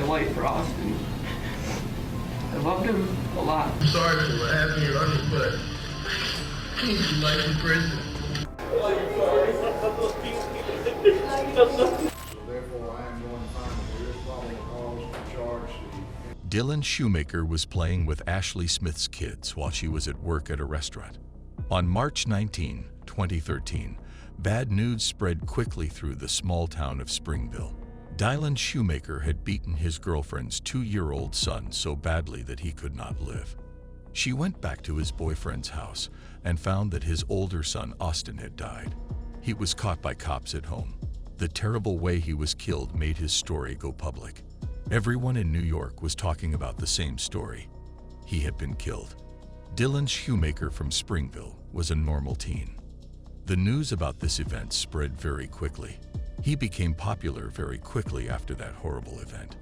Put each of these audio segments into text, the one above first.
my life for Austin. I loved him a lot. I'm sorry for what happened to your uncle, but he needs some life in prison. So therefore, I am going to find that there is probable cause to charge the... Dylan Shoemaker was playing with Ashley Smith's kids while she was at work at a restaurant. On March 19, 2013, bad news spread quickly through the small town of Springville. Dylan Shoemaker had beaten his girlfriend's 2-year-old son so badly that he could not live. She went back to his boyfriend's house and found that his older son Austin had died. He was caught by cops at home. The terrible way he was killed made his story go public. Everyone in New York was talking about the same story. He had been killed. Dylan Shoemaker from Springville was a normal teen. The news about this event spread very quickly. He became popular very quickly after that horrible event.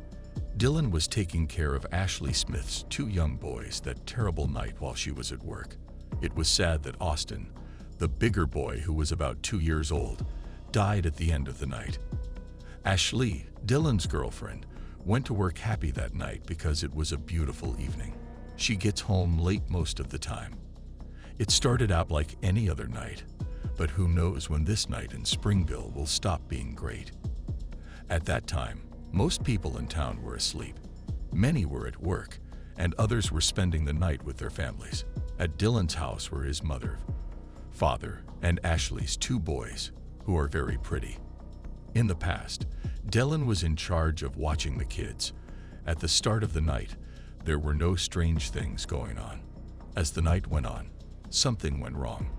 Dylan was taking care of Ashley Smith's 2 young boys that terrible night while she was at work. It was sad that Austin, the bigger boy who was about 2 years old, died at the end of the night. Ashley, Dylan's girlfriend, went to work happy that night because it was a beautiful evening. She gets home late most of the time. It started out like any other night, but who knows when this night in Springville will stop being great. At that time, most people in town were asleep. Many were at work, and others were spending the night with their families. At Dylan's house were his mother, father, and Ashley's 2 boys, who are very pretty. In the past, Dylan was in charge of watching the kids. At the start of the night, there were no strange things going on. As the night went on, something went wrong.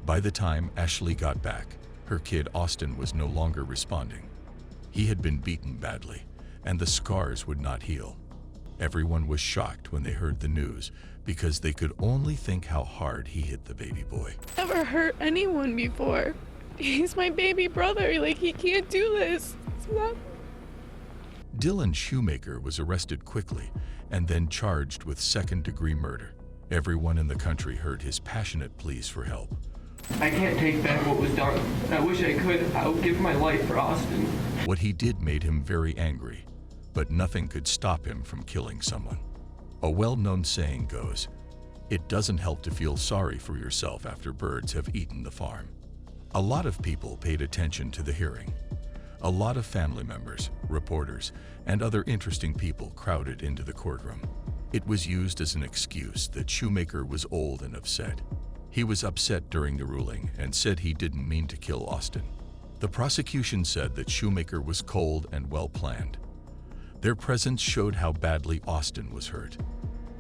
By the time Ashley got back, her kid Austin was no longer responding. He had been beaten badly, and the scars would not heal. Everyone was shocked when they heard the news because they could only think how hard he hit the baby boy. Never hurt anyone before. He's my baby brother. Like, he can't do this. It's not... Dylan Shoemaker was arrested quickly and then charged with second-degree murder. Everyone in the country heard his passionate pleas for help. I can't take back what was done. I wish I could. I would give my life for Austin. What he did made him very angry, but nothing could stop him from killing someone. A well-known saying goes, "It doesn't help to feel sorry for yourself after birds have eaten the farm." A lot of people paid attention to the hearing. A lot of family members, reporters, and other interesting people crowded into the courtroom. It was used as an excuse that Shoemaker was old and upset. He was upset during the ruling and said he didn't mean to kill Austin. The prosecution said that Shoemaker was cold and well-planned. Their presence showed how badly Austin was hurt.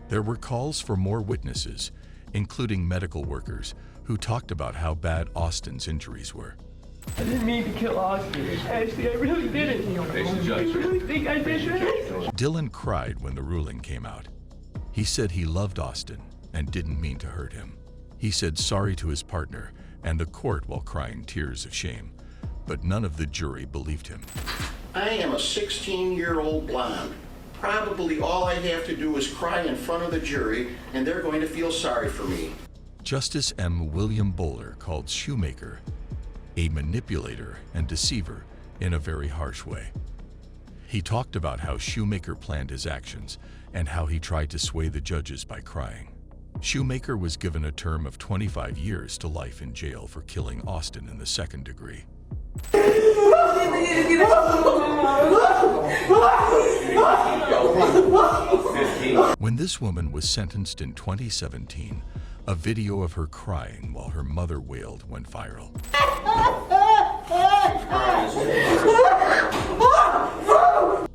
There were calls for more witnesses, including medical workers, who talked about how bad Austin's injuries were. I didn't mean to kill Austin. Ashley, I really didn't. I really think I did that. Dylan cried when the ruling came out. He said he loved Austin and didn't mean to hurt him. He said sorry to his partner and the court while crying tears of shame, but none of the jury believed him. I am a 16-year-old blonde. Probably all I have to do is cry in front of the jury, and they're going to feel sorry for me. Justice M. William Bowler called Shoemaker a manipulator and deceiver in a very harsh way. He talked about how Shoemaker planned his actions and how he tried to sway the judges by crying. Shoemaker was given a term of 25 years to life in jail for killing Austin in the second degree. When this woman was sentenced in 2017, a video of her crying while her mother wailed went viral.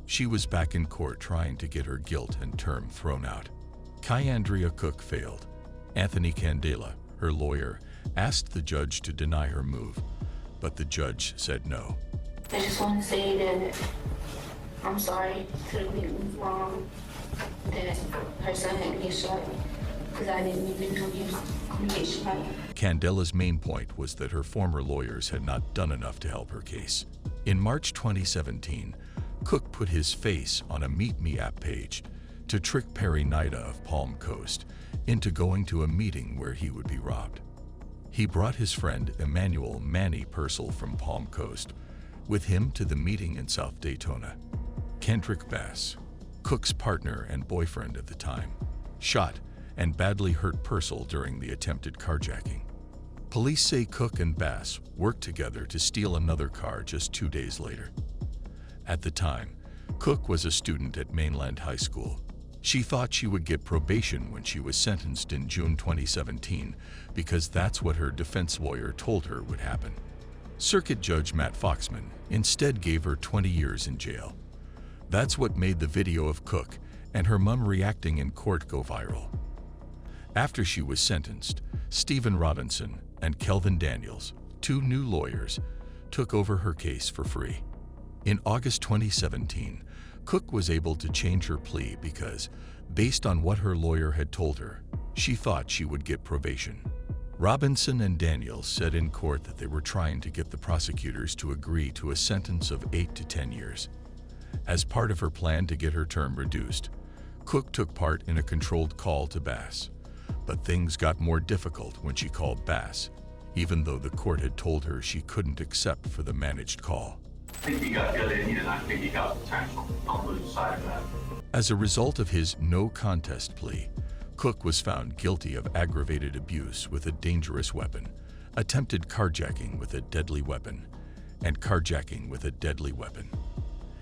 She was back in court trying to get her guilt and term thrown out. Cay Cook failed. Anthony Candela, her lawyer, asked the judge to deny her move, but the judge said no. I just want to say that I'm sorry to the people wrong that her son had to get shot because I didn't even know he was going to get shot. Candela's main point was that her former lawyers had not done enough to help her case. In March 2017, Cook put his face on a Meet Me app page to trick Perry Nida of Palm Coast into going to a meeting where he would be robbed. He brought his friend Emmanuel Manny Purcell from Palm Coast with him to the meeting in South Daytona. Kendrick Bass, Cook's partner and boyfriend at the time, shot and badly hurt Purcell during the attempted carjacking. Police say Cook and Bass worked together to steal another car just 2 days later. At the time, Cook was a student at Mainland High School. She thought she would get probation when she was sentenced in June 2017 because that's what her defense lawyer told her would happen. Circuit Judge Matt Foxman instead gave her 20 years in jail. That's what made the video of Cook and her mom reacting in court go viral. After she was sentenced, Stephen Robinson and Kelvin Daniels, 2 new lawyers, took over her case for free. In August 2017, Cook was able to change her plea because, based on what her lawyer had told her, she thought she would get probation. Robinson and Daniels said in court that they were trying to get the prosecutors to agree to a sentence of 8 to 10 years. As part of her plan to get her term reduced, Cook took part in a controlled call to Bass. But things got more difficult when she called Bass, even though the court had told her she couldn't accept for the managed call. I think he got good in, and I think he got potential. Don't lose sight of that. As a result of his no contest plea, Cook was found guilty of aggravated abuse with a dangerous weapon, attempted carjacking with a deadly weapon, and carjacking with a deadly weapon.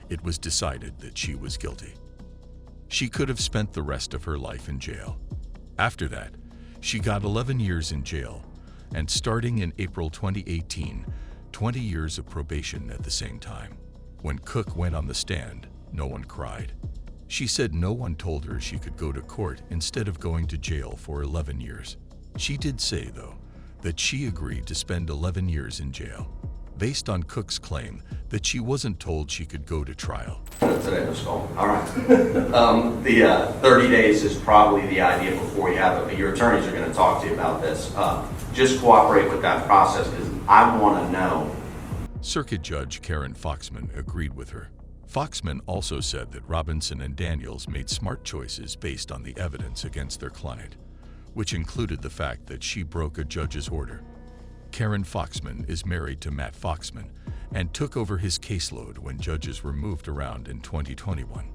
It was decided that she was guilty. She could have spent the rest of her life in jail. After that, she got 11 years in jail, and starting in April 2018, 20 years of probation at the same time. When Cook went on the stand, no one cried. She said no one told her she could go to court instead of going to jail for 11 years. She did say, though, that she agreed to spend 11 years in jail, based on Cook's claim that she wasn't told she could go to trial. Today was all right. The 30 days is probably the idea before you have it. Your attorneys are going to talk to you about this. Just cooperate with that process because I want to know. Circuit Judge Karen Foxman agreed with her. Foxman also said that Robinson and Daniels made smart choices based on the evidence against their client, which included the fact that she broke a judge's order. Karen Foxman is married to Matt Foxman and took over his caseload when judges were moved around in 2021.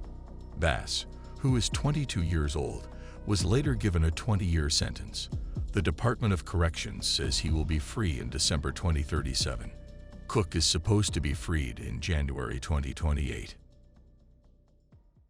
Bass, who is 22 years old, was later given a 20-year sentence. The Department of Corrections says he will be free in December 2037. Cook is supposed to be freed in January 2028.